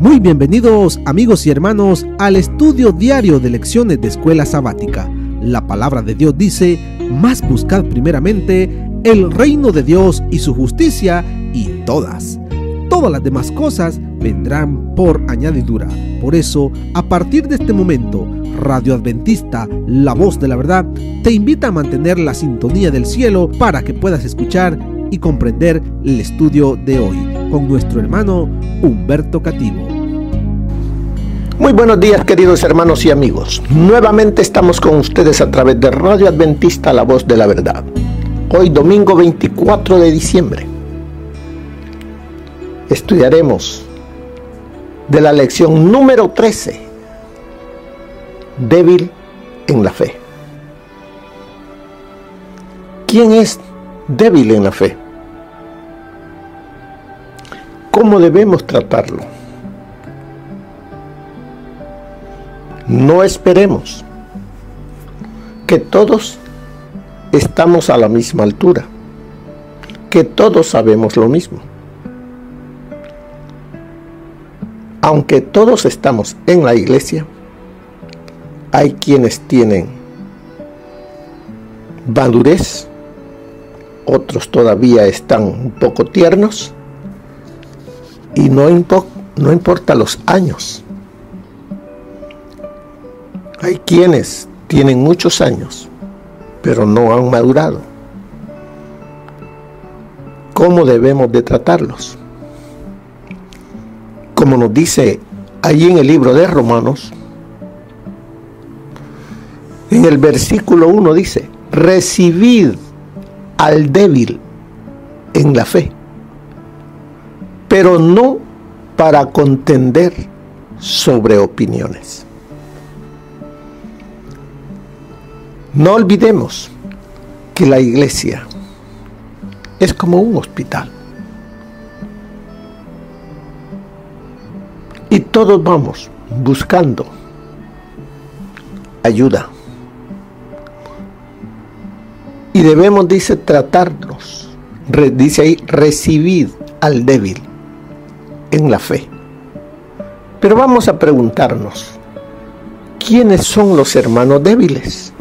Muy bienvenidos amigos y hermanos al estudio diario de lecciones de Escuela Sabática. La palabra de Dios dice: mas buscad primeramente el reino de Dios y su justicia, y todas las demás cosas vendrán por añadidura. Por eso, a partir de este momento, Radio Adventista, la voz de la verdad, te invita a mantener la sintonía del cielo para que puedas escuchar y comprender el estudio de hoy con nuestro hermano Humberto Cativo. Muy buenos días, queridos hermanos y amigos. Nuevamente estamos con ustedes a través de Radio Adventista, la voz de la verdad. Hoy domingo 24 de diciembre estudiaremos de la lección número 13, débil en la fe. ¿Quién es débil en la fe? ¿Cómo debemos tratarlo? No esperemos que todos estamos a la misma altura, que todos sabemos lo mismo. Aunque todos estamos en la iglesia, hay quienes tienen madurez, otros todavía están un poco tiernos, y no importa los años. Hay quienes tienen muchos años, pero no han madurado. ¿Cómo debemos de tratarlos? Como nos dice allí en el libro de Romanos, en el versículo 1 dice: recibid al débil en la fe, pero no para contender sobre opiniones. No olvidemos que la iglesia es como un hospital. Y todos vamos buscando ayuda. Y debemos, dice, tratarnos. Dice ahí: recibid al débil en la fe. Pero vamos a preguntarnos: ¿quiénes son los hermanos débiles?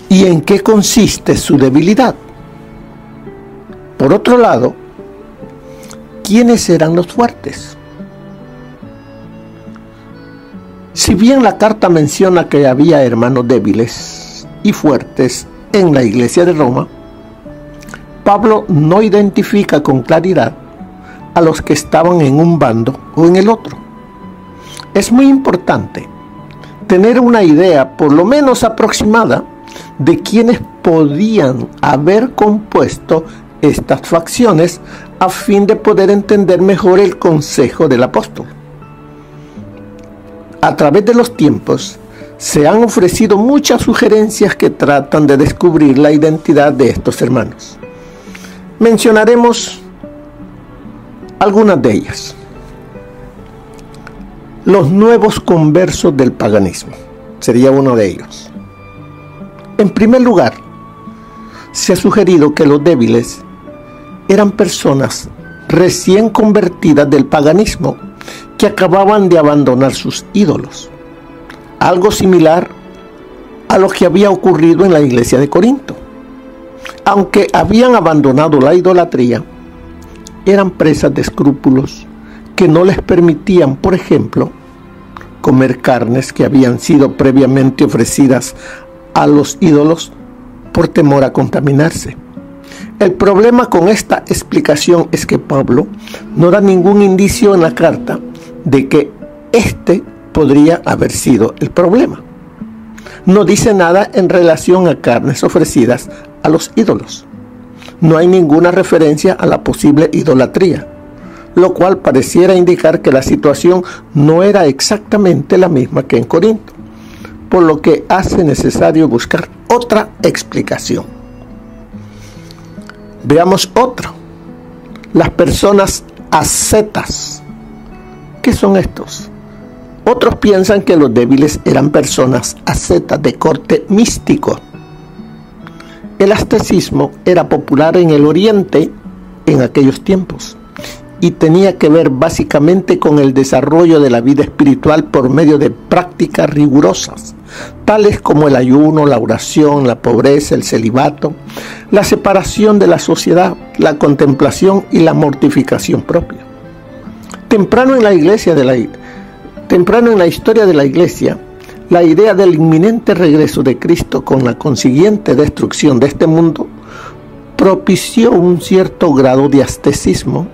¿Y en qué consiste su debilidad? Por otro lado, ¿quiénes eran los fuertes? Si bien la carta menciona que había hermanos débiles y fuertes en la iglesia de Roma, Pablo no identifica con claridad a los que estaban en un bando o en el otro. Es muy importante tener una idea, por lo menos aproximada, de quienes podían haber compuesto estas facciones a fin de poder entender mejor el consejo del apóstol. A través de los tiempos se han ofrecido muchas sugerencias que tratan de descubrir la identidad de estos hermanos. Mencionaremos algunas de ellas. Los nuevos conversos del paganismo sería uno de ellos. En primer lugar, se ha sugerido que los débiles eran personas recién convertidas del paganismo que acababan de abandonar sus ídolos. Algo similar a lo que había ocurrido en la iglesia de Corinto. Aunque habían abandonado la idolatría, eran presas de escrúpulos que no les permitían, por ejemplo, comer carnes que habían sido previamente ofrecidas a los ídolos por temor a contaminarse. El problema con esta explicación es que Pablo no da ningún indicio en la carta de que este podría haber sido el problema. No dice nada en relación a carnes ofrecidas a los ídolos. No hay ninguna referencia a la posible idolatría, lo cual pareciera indicar que la situación no era exactamente la misma que en Corinto, por lo que hace necesario buscar otra explicación. Veamos otro: las personas ascetas. ¿Qué son estos? Otros piensan que los débiles eran personas ascetas de corte místico. El ascetismo era popular en el Oriente en aquellos tiempos y tenía que ver básicamente con el desarrollo de la vida espiritual por medio de prácticas rigurosas, tales como el ayuno, la oración, la pobreza, el celibato, la separación de la sociedad, la contemplación y la mortificación propia. Temprano en la historia de la Iglesia, la idea del inminente regreso de Cristo con la consiguiente destrucción de este mundo propició un cierto grado de ascetismo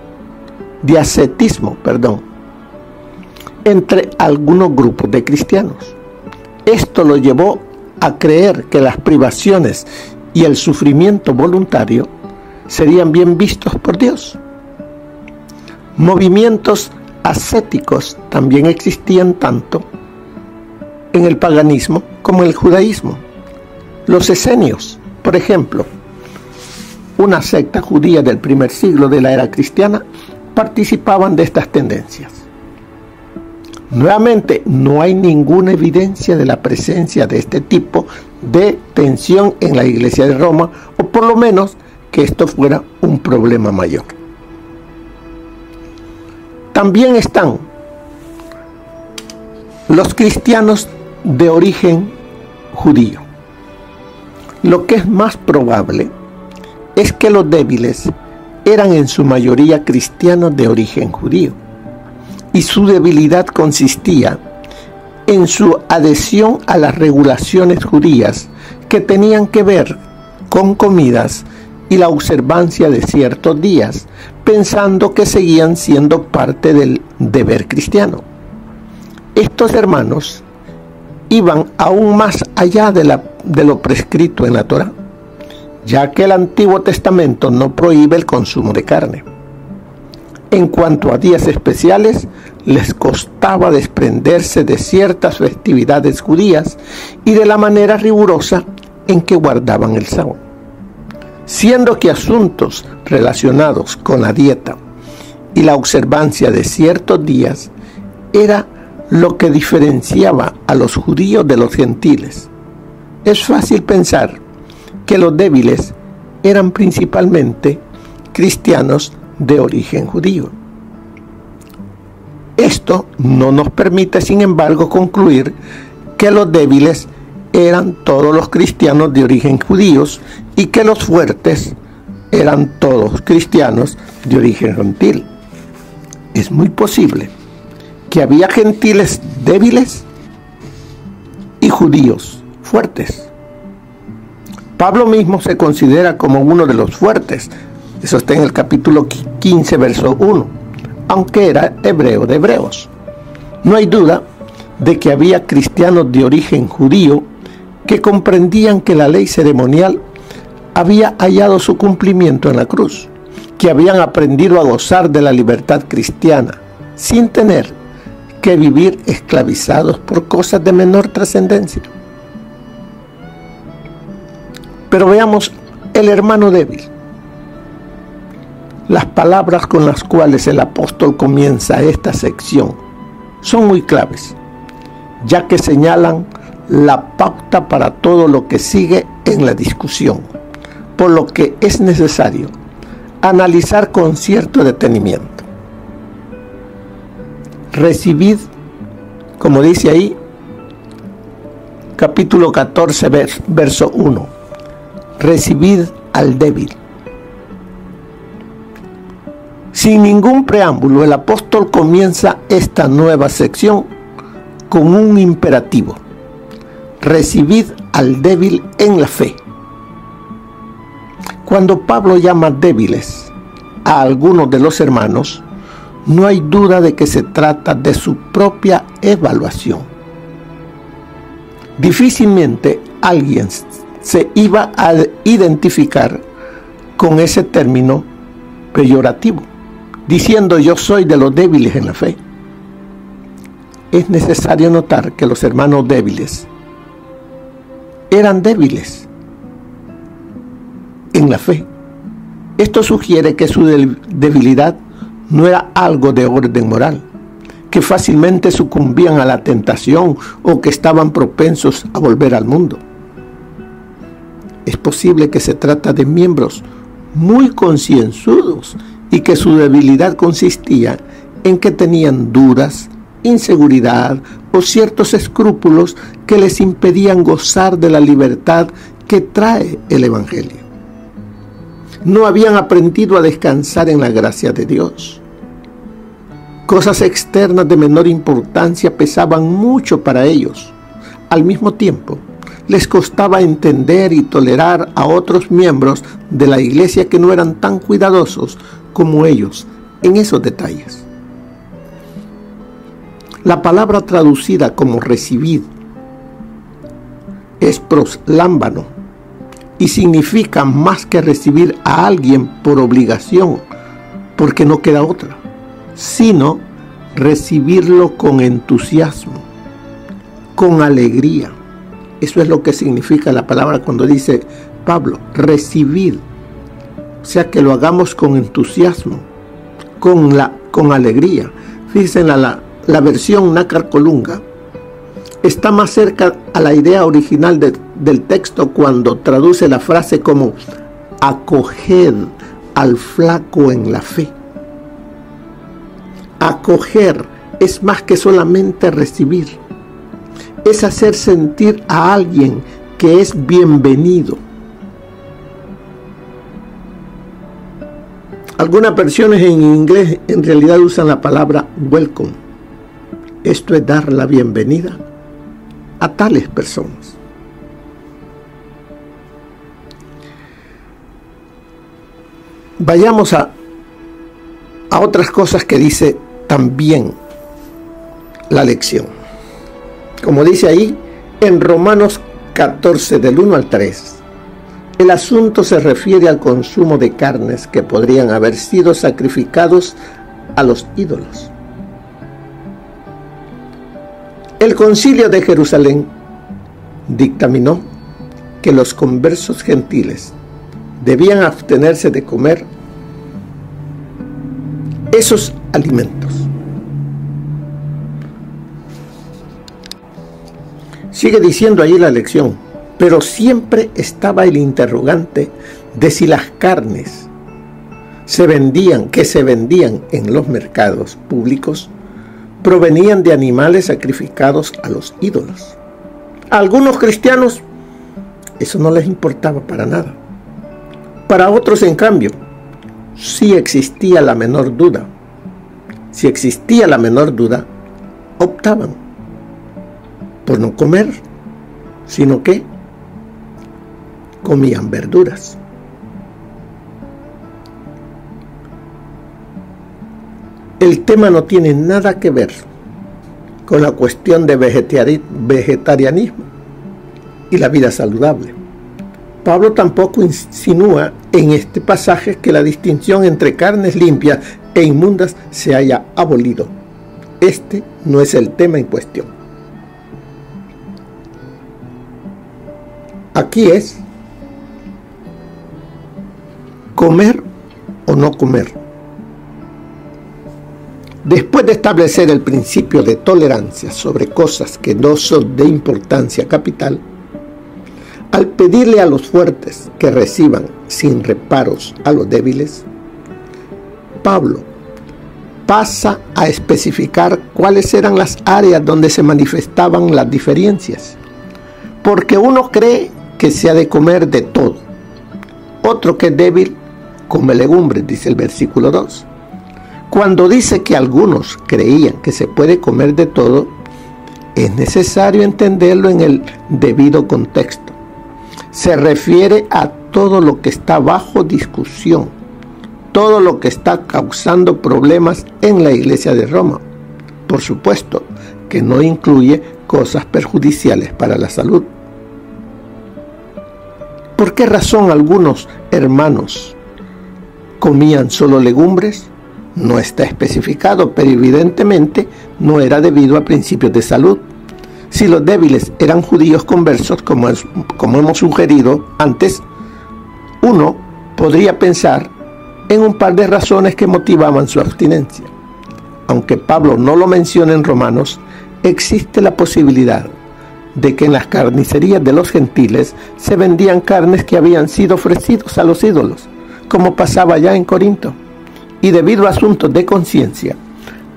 entre algunos grupos de cristianos. Esto lo llevó a creer que las privaciones y el sufrimiento voluntario serían bien vistos por Dios. Movimientos ascéticos también existían tanto en el paganismo como en el judaísmo. Los esenios, por ejemplo, una secta judía del primer siglo de la era cristiana, participaban de estas tendencias. Nuevamente, no hay ninguna evidencia de la presencia de este tipo de tensión en la Iglesia de Roma, o por lo menos que esto fuera un problema mayor. También están los cristianos de origen judío. Lo que es más probable es que los débiles eran en su mayoría cristianos de origen judío, y su debilidad consistía en su adhesión a las regulaciones judías que tenían que ver con comidas y la observancia de ciertos días, pensando que seguían siendo parte del deber cristiano. Estos hermanos iban aún más allá de lo prescrito en la Torá, ya que el Antiguo Testamento no prohíbe el consumo de carne. En cuanto a días especiales, les costaba desprenderse de ciertas festividades judías y de la manera rigurosa en que guardaban el sábado, siendo que asuntos relacionados con la dieta y la observancia de ciertos días era lo que diferenciaba a los judíos de los gentiles. Es fácil pensar que los débiles eran principalmente cristianos de origen judío. Esto no nos permite, sin embargo, concluir que los débiles eran todos los cristianos de origen judíos y que los fuertes eran todos cristianos de origen gentil. Es muy posible que había gentiles débiles y judíos fuertes. Pablo mismo se considera como uno de los fuertes. Eso está en el capítulo 15, verso 1, aunque era hebreo de hebreos. No hay duda de que había cristianos de origen judío que comprendían que la ley ceremonial había hallado su cumplimiento en la cruz, que habían aprendido a gozar de la libertad cristiana sin tener que vivir esclavizados por cosas de menor trascendencia. Pero veamos el hermano débil. Las palabras con las cuales el apóstol comienza esta sección son muy claves, ya que señalan la pauta para todo lo que sigue en la discusión, por lo que es necesario analizar con cierto detenimiento. Recibid, como dice ahí, capítulo 14, verso 1, recibid al débil. Sin ningún preámbulo, el apóstol comienza esta nueva sección con un imperativo: recibid al débil en la fe. Cuando Pablo llama débiles a algunos de los hermanos, no hay duda de que se trata de su propia evaluación. Difícilmente alguien se iba a identificar con ese término peyorativo, diciendo yo soy de los débiles en la fe. Es necesario notar que los hermanos débiles eran débiles en la fe. Esto sugiere que su debilidad no era algo de orden moral, que fácilmente sucumbían a la tentación o que estaban propensos a volver al mundo. Es posible que se trata de miembros muy concienzudos y que su debilidad consistía en que tenían dudas, inseguridad o ciertos escrúpulos que les impedían gozar de la libertad que trae el Evangelio. No habían aprendido a descansar en la gracia de Dios. Cosas externas de menor importancia pesaban mucho para ellos. Al mismo tiempo, les costaba entender y tolerar a otros miembros de la iglesia que no eran tan cuidadosos como ellos en esos detalles. La palabra traducida como recibid es proslámbano y significa más que recibir a alguien por obligación, porque no queda otra, sino recibirlo con entusiasmo, con alegría. Eso es lo que significa la palabra cuando dice Pablo, recibid. O sea, que lo hagamos con entusiasmo, con alegría. Fíjense, la versión Nácar Colunga está más cerca a la idea original del texto cuando traduce la frase como acoged al flaco en la fe. Acoger es más que solamente recibir, es hacer sentir a alguien que es bienvenido. Algunas versiones en inglés en realidad usan la palabra welcome. Esto es dar la bienvenida a tales personas. Vayamos a otras cosas que dice también la lección. Como dice ahí en Romanos 14 del 1 al 3, el asunto se refiere al consumo de carnes que podrían haber sido sacrificados a los ídolos. El Concilio de Jerusalén dictaminó que los conversos gentiles debían abstenerse de comer esos alimentos. Sigue diciendo ahí la lección, pero siempre estaba el interrogante de si las carnes que se vendían en los mercados públicos provenían de animales sacrificados a los ídolos. A algunos cristianos eso no les importaba para nada. Para otros, en cambio, sí existía la menor duda. Si existía la menor duda, optaban por no comer, sino que comían verduras. El tema no tiene nada que ver con la cuestión de vegetarianismo y la vida saludable. Pablo tampoco insinúa en este pasaje que la distinción entre carnes limpias e inmundas se haya abolido. Este no es el tema en cuestión. Aquí es comer o no comer. Después de establecer el principio de tolerancia sobre cosas que no son de importancia capital, al pedirle a los fuertes que reciban sin reparos a los débiles, Pablo pasa a especificar cuáles eran las áreas donde se manifestaban las diferencias. Porque uno cree que se ha de comer de todo. Otro que es débil come legumbres, dice el versículo 2. Cuando dice que algunos creían que se puede comer de todo, es necesario entenderlo en el debido contexto. Se refiere a todo lo que está bajo discusión, todo lo que está causando problemas en la iglesia de Roma. Por supuesto que no incluye cosas perjudiciales para la salud. ¿Por qué razón algunos hermanos comían solo legumbres? No está especificado, pero evidentemente no era debido a principios de salud. Si los débiles eran judíos conversos, como hemos sugerido antes, uno podría pensar en un par de razones que motivaban su abstinencia. Aunque Pablo no lo menciona en Romanos, existe la posibilidad de que en las carnicerías de los gentiles se vendían carnes que habían sido ofrecidos a los ídolos, como pasaba ya en Corinto. y debido a asuntos de conciencia,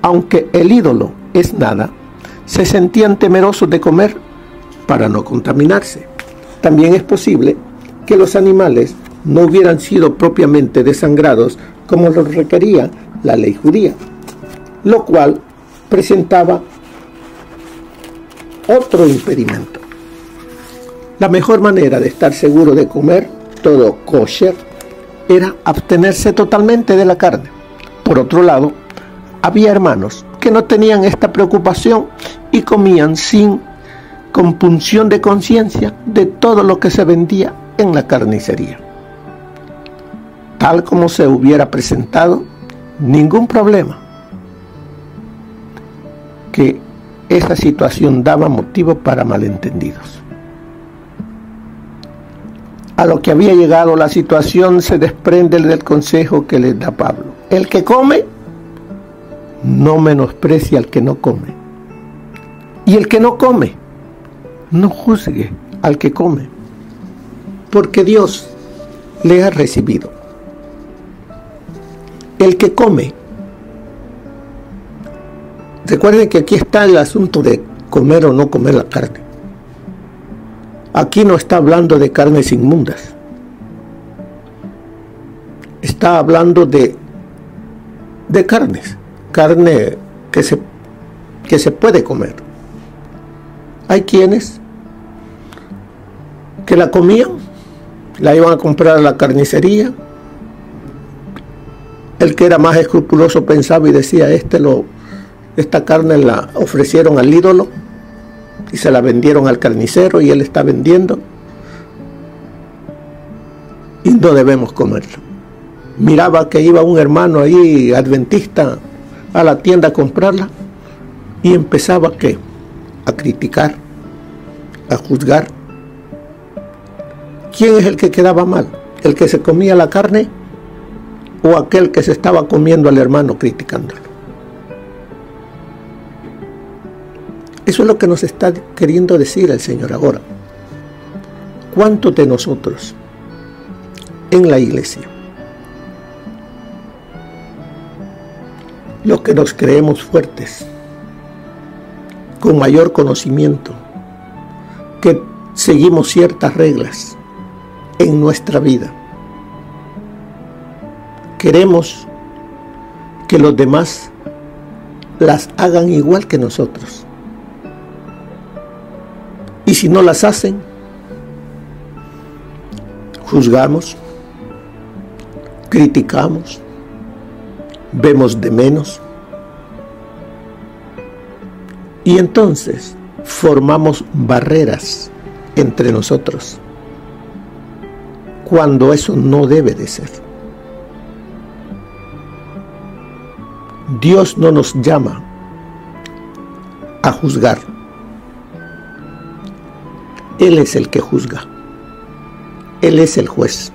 aunque el ídolo es nada, se sentían temerosos de comer para no contaminarse. También es posible que los animales no hubieran sido propiamente desangrados como lo requería la ley judía, lo cual presentaba otro impedimento. La mejor manera de estar seguro de comer todo kosher era abstenerse totalmente de la carne. Por otro lado, había hermanos que no tenían esta preocupación y comían sin compunción de conciencia de todo lo que se vendía en la carnicería. Tal como se hubiera presentado, ningún problema. Que esa situación daba motivo para malentendidos. A lo que había llegado la situación se desprende del consejo que les da Pablo. El que come, no menosprecie al que no come. Y el que no come, no juzgue al que come, porque Dios le ha recibido. El que come, recuerden que aquí está el asunto de comer o no comer la carne. Aquí no está hablando de carnes inmundas. Está hablando de carnes. Carne que se puede comer. Hay quienes que la comían, la iban a comprar a la carnicería. El que era más escrupuloso pensaba y decía, esta carne la ofrecieron al ídolo y se la vendieron al carnicero y él está vendiendo y no debemos comerlo. Miraba que iba un hermano ahí adventista a la tienda a comprarla y empezaba a criticar, a juzgar. ¿Quién es el que quedaba mal? ¿El que se comía la carne o aquel que se estaba comiendo al hermano criticándolo? Eso es lo que nos está queriendo decir el Señor ahora. ¿Cuántos de nosotros en la iglesia, los que nos creemos fuertes, con mayor conocimiento, que seguimos ciertas reglas en nuestra vida, queremos que los demás las hagan igual que nosotros? Y si no las hacen, juzgamos, criticamos, vemos de menos. Y entonces formamos barreras entre nosotros, cuando eso no debe de ser. Dios no nos llama a juzgar. Él es el que juzga. Él es el juez.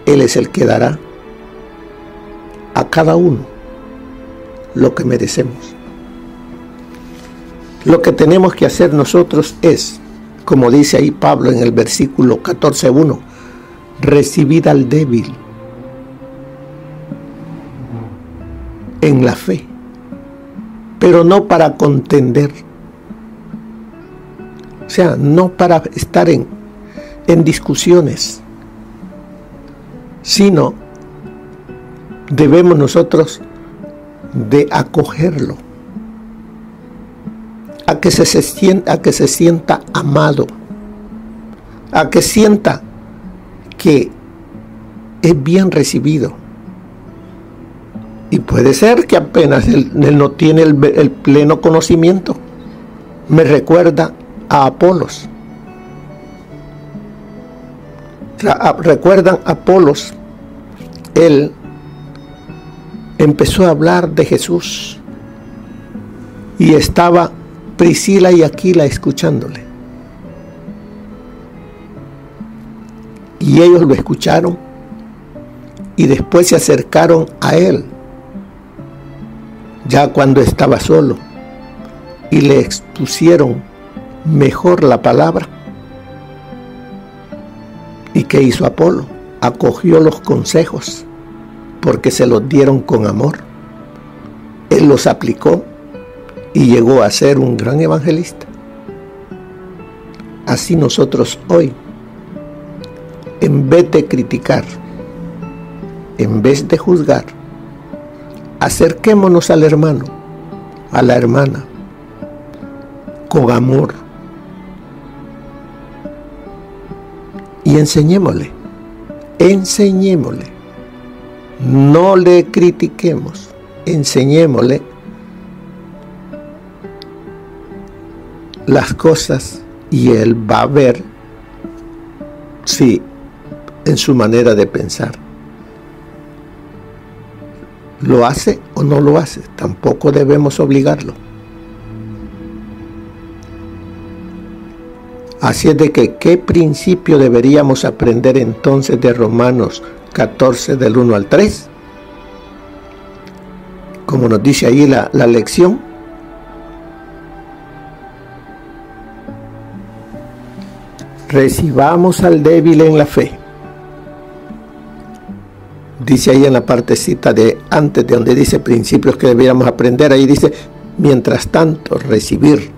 Él es el que dará a cada uno lo que merecemos. Lo que tenemos que hacer nosotros es, como dice ahí Pablo en el versículo 14:1, recibid al débil en la fe, pero no para contender. O sea, no para estar en discusiones, sino debemos nosotros de acogerlo, a que se sienta amado, a que sienta que es bien recibido. Y puede ser que apenas él no tiene el pleno conocimiento. Me recuerda a Apolos. ¿Recuerdan a Apolos? Él empezó a hablar de Jesús y estaba Priscila y Aquila escuchándole. Y ellos lo escucharon y después se acercaron a él, ya cuando estaba solo, y le expusieron mejor la palabra. ¿Y qué hizo Apolo? Acogió los consejos, porque se los dieron con amor. Él los aplicó y llegó a ser un gran evangelista. Así nosotros hoy, en vez de criticar, en vez de juzgar, acerquémonos al hermano, a la hermana, con amor, y enseñémosle, no le critiquemos, enseñémosle las cosas y él va a ver si en su manera de pensar lo hace o no lo hace. Tampoco debemos obligarlo. Así es de que, ¿qué principio deberíamos aprender entonces de Romanos 14 del 1 al 3? Como nos dice ahí la lección, recibamos al débil en la fe. Dice ahí en la partecita de antes, de donde dice principios que deberíamos aprender, ahí dice, mientras tanto, recibir.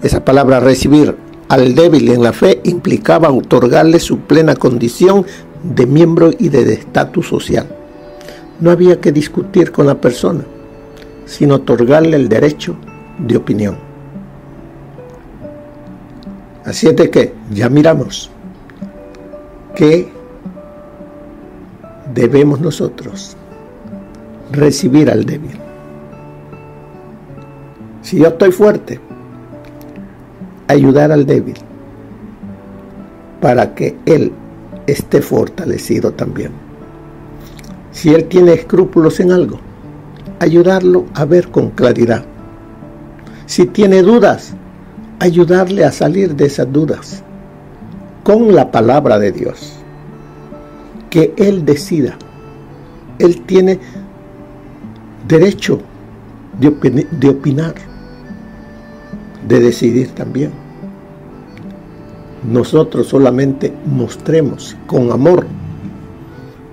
Esa palabra recibir al débil en la fe implicaba otorgarle su plena condición de miembro y de estatus social. No había que discutir con la persona, sino otorgarle el derecho de opinión. Así es de que ya miramos que debemos nosotros recibir al débil. Si yo estoy fuerte, ayudar al débil para que él esté fortalecido también. Si él tiene escrúpulos en algo, ayudarlo a ver con claridad. Si tiene dudas, ayudarle a salir de esas dudas con la palabra de Dios. Que él decida. Él tiene derecho de opinar, de decidir también. Nosotros solamente mostremos con amor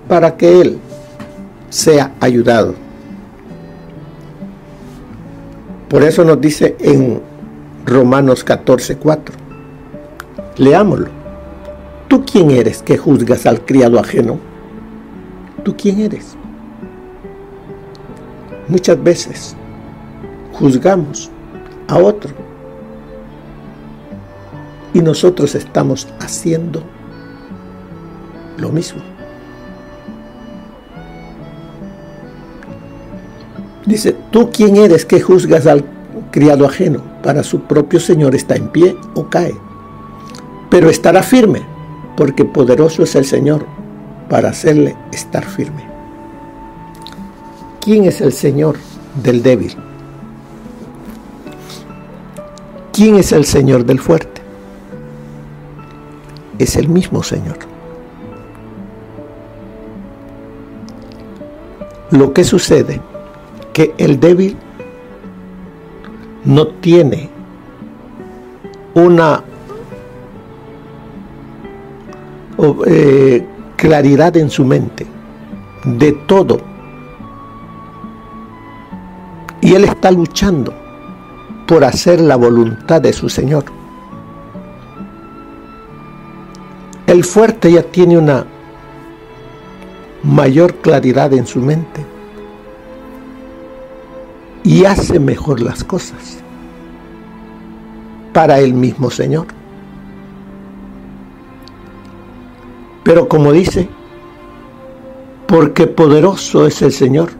para que él sea ayudado. Por eso nos dice en Romanos 14:4. Leámoslo. ¿Tú quién eres que juzgas al criado ajeno? ¿Tú quién eres? Muchas veces juzgamos a otro y nosotros estamos haciendo lo mismo. Dice, ¿tú quién eres que juzgas al criado ajeno? Para su propio Señor está en pie o cae, pero estará firme, porque poderoso es el Señor para hacerle estar firme. ¿Quién es el Señor del débil? ¿Quién es el Señor del fuerte? Es el mismo Señor. Lo que sucede que el débil no tiene una claridad en su mente de todo, y él está luchando por hacer la voluntad de su Señor. El fuerte ya tiene una mayor claridad en su mente y hace mejor las cosas para el mismo Señor. Pero como dice, porque poderoso es el Señor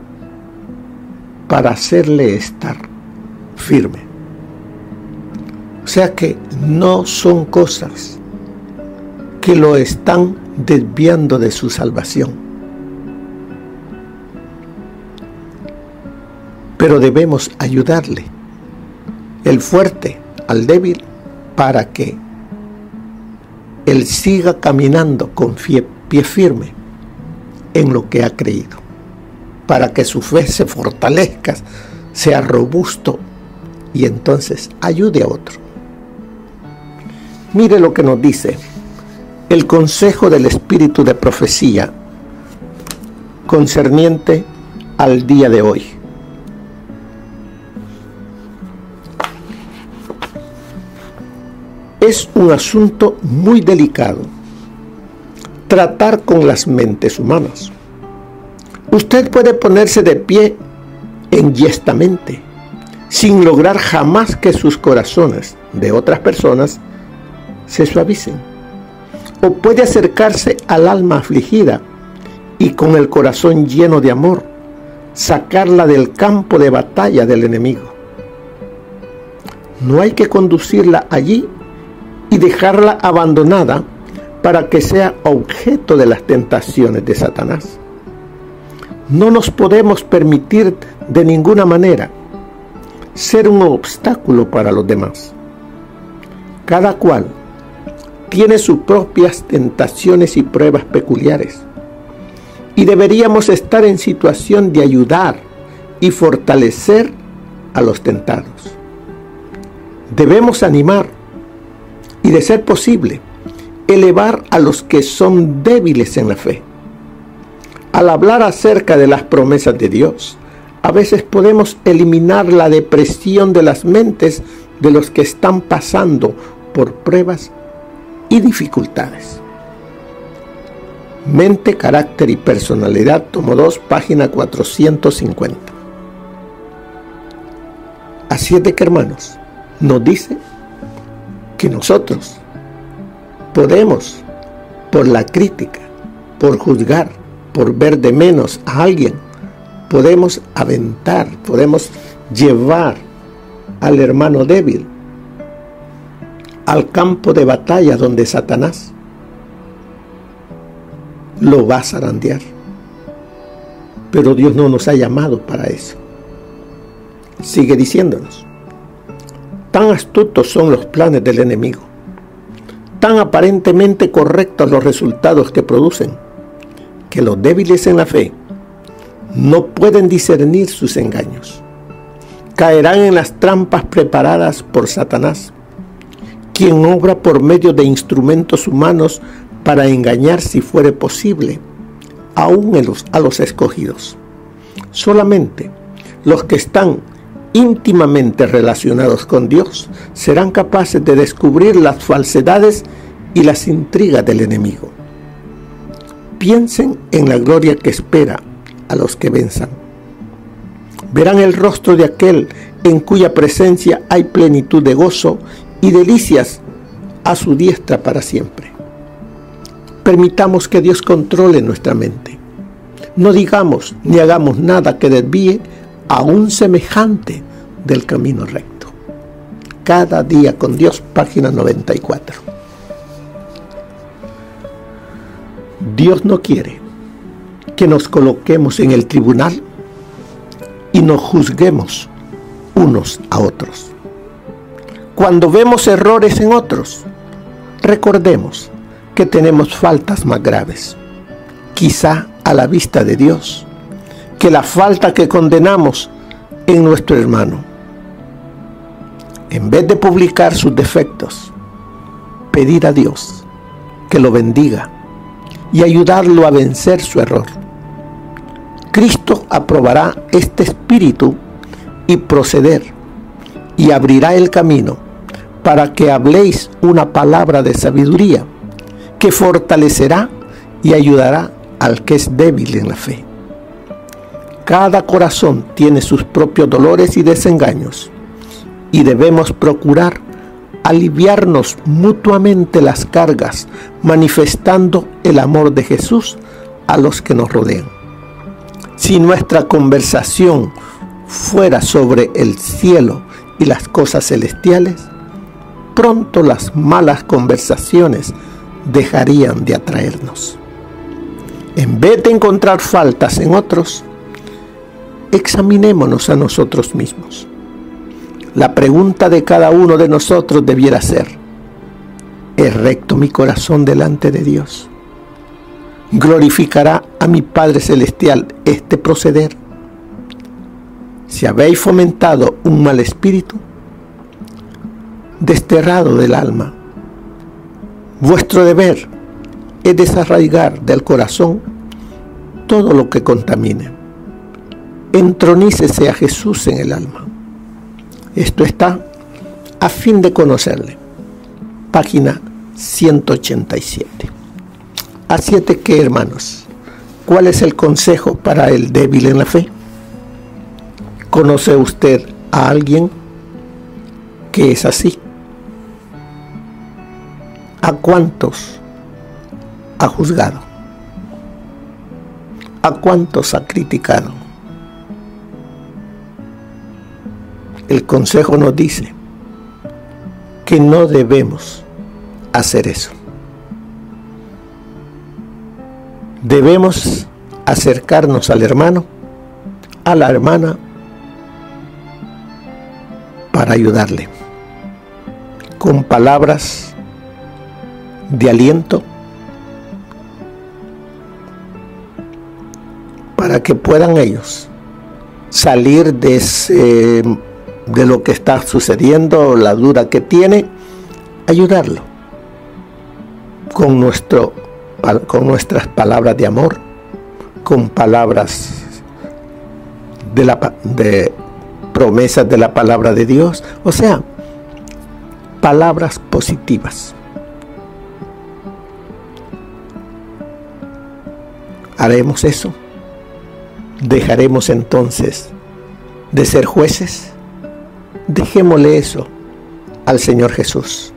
para hacerle estar firme. O sea que no son cosas que lo están desviando de su salvación. Pero debemos ayudarle, el fuerte al débil, para que él siga caminando con pie firme en lo que ha creído, para que su fe se fortalezca, sea robusto y entonces ayude a otro. Mire lo que nos dice el consejo del espíritu de profecía, concerniente al día de hoy. Es un asunto muy delicado tratar con las mentes humanas. Usted puede ponerse de pie enhiestamente, sin lograr jamás que sus corazones de otras personas se suavicen. O puede acercarse al alma afligida y con el corazón lleno de amor, sacarla del campo de batalla del enemigo. No hay que conducirla allí y dejarla abandonada para que sea objeto de las tentaciones de Satanás. No nos podemos permitir de ninguna manera ser un obstáculo para los demás. Cada cual tiene sus propias tentaciones y pruebas peculiares, y deberíamos estar en situación de ayudar y fortalecer a los tentados. Debemos animar y, de ser posible, elevar a los que son débiles en la fe. Al hablar acerca de las promesas de Dios, a veces podemos eliminar la depresión de las mentes de los que están pasando por pruebas y dificultades. Mente, carácter y personalidad, tomo 2, página 450. Así es de que, hermanos, nos dice que nosotros podemos, por la crítica, por juzgar, por ver de menos a alguien, podemos aventar, podemos llevar al hermano débil al campo de batalla donde Satanás lo va a zarandear. Pero Dios no nos ha llamado para eso. Sigue diciéndonos: tan astutos son los planes del enemigo, tan aparentemente correctos los resultados que producen, que los débiles en la fe no pueden discernir sus engaños. Caerán en las trampas preparadas por Satanás, quien obra por medio de instrumentos humanos para engañar, si fuere posible, aún a los escogidos. Solamente los que están íntimamente relacionados con Dios serán capaces de descubrir las falsedades y las intrigas del enemigo. Piensen en la gloria que espera a los que venzan. Verán el rostro de aquel en cuya presencia hay plenitud de gozo y delicias a su diestra para siempre. Permitamos que Dios controle nuestra mente. No digamos ni hagamos nada que desvíe a un semejante del camino recto. Cada día con Dios, página 94. Dios no quiere que nos coloquemos en el tribunal y nos juzguemos unos a otros. Cuando vemos errores en otros, recordemos que tenemos faltas más graves, quizá a la vista de Dios, que la falta que condenamos en nuestro hermano. En vez de publicar sus defectos, pedir a Dios que lo bendiga y ayudarlo a vencer su error. Cristo aprobará este espíritu y proceder, y abrirá el camino para que habléis una palabra de sabiduría que fortalecerá y ayudará al que es débil en la fe. Cada corazón tiene sus propios dolores y desengaños, y debemos procurar aliviarnos mutuamente las cargas, manifestando el amor de Jesús a los que nos rodean. Si nuestra conversación fuera sobre el cielo y las cosas celestiales, pronto las malas conversaciones dejarían de atraernos. En vez de encontrar faltas en otros, examinémonos a nosotros mismos. La pregunta de cada uno de nosotros debiera ser: ¿es recto mi corazón delante de Dios? ¿Glorificará a mi Padre Celestial este proceder? Si habéis fomentado un mal espíritu, desterrado del alma, vuestro deber es desarraigar del corazón todo lo que contamine. Entronícese a Jesús en el alma. Esto está a fin de conocerle. Página 187. Así es de que, hermanos, ¿cuál es el consejo para el débil en la fe? ¿Conoce usted a alguien que es así? ¿A cuántos ha juzgado? ¿A cuántos ha criticado? El consejo nos dice que no debemos hacer eso. Debemos acercarnos al hermano, a la hermana, para ayudarle con palabras de aliento, para que puedan ellos salir de lo que está sucediendo, la duda que tiene, ayudarlo con nuestras palabras de amor, con palabras de promesas de la palabra de Dios, o sea, palabras positivas. ¿Haremos eso? ¿Dejaremos entonces de ser jueces? Dejémosle eso al Señor Jesús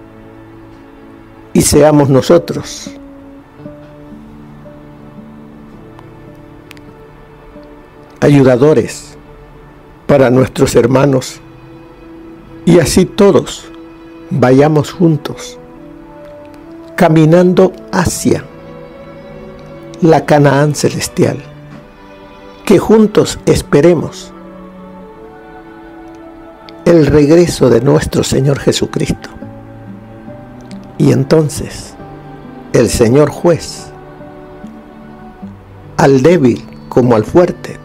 y seamos nosotros ayudadores para nuestros hermanos, y así todos vayamos juntos caminando hacia la Canaán celestial, que juntos esperemos el regreso de nuestro Señor Jesucristo. Y entonces el Señor juez, al débil como al fuerte,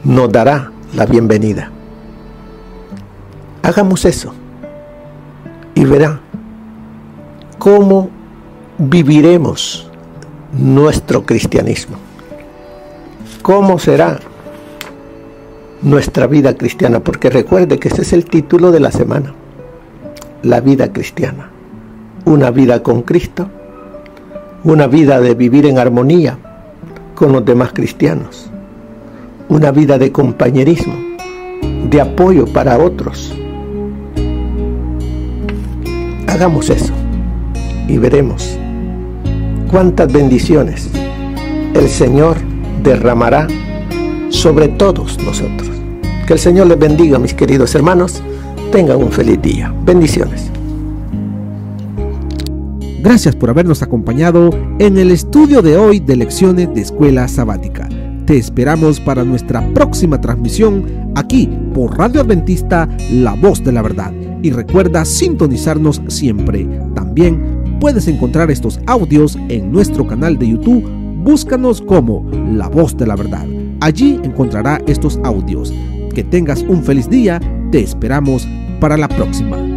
nos dará la bienvenida. Hagamos eso y verá cómo viviremos nuestro cristianismo. ¿Cómo será nuestra vida cristiana? Porque recuerde que ese es el título de la semana. La vida cristiana. Una vida con Cristo. Una vida de vivir en armonía con los demás cristianos. Una vida de compañerismo, de apoyo para otros. Hagamos eso y veremos cuántas bendiciones el Señor derramará sobre todos nosotros. Que el Señor les bendiga, mis queridos hermanos. Tengan un feliz día. Bendiciones. Gracias por habernos acompañado en el estudio de hoy de Lecciones de Escuela Sabática. Te esperamos para nuestra próxima transmisión aquí por Radio Adventista, La Voz de la Verdad. Y recuerda sintonizarnos siempre. También puedes encontrar estos audios en nuestro canal de YouTube. Búscanos como La Voz de la Verdad. Allí encontrará estos audios. Que tengas un feliz día. Te esperamos para la próxima.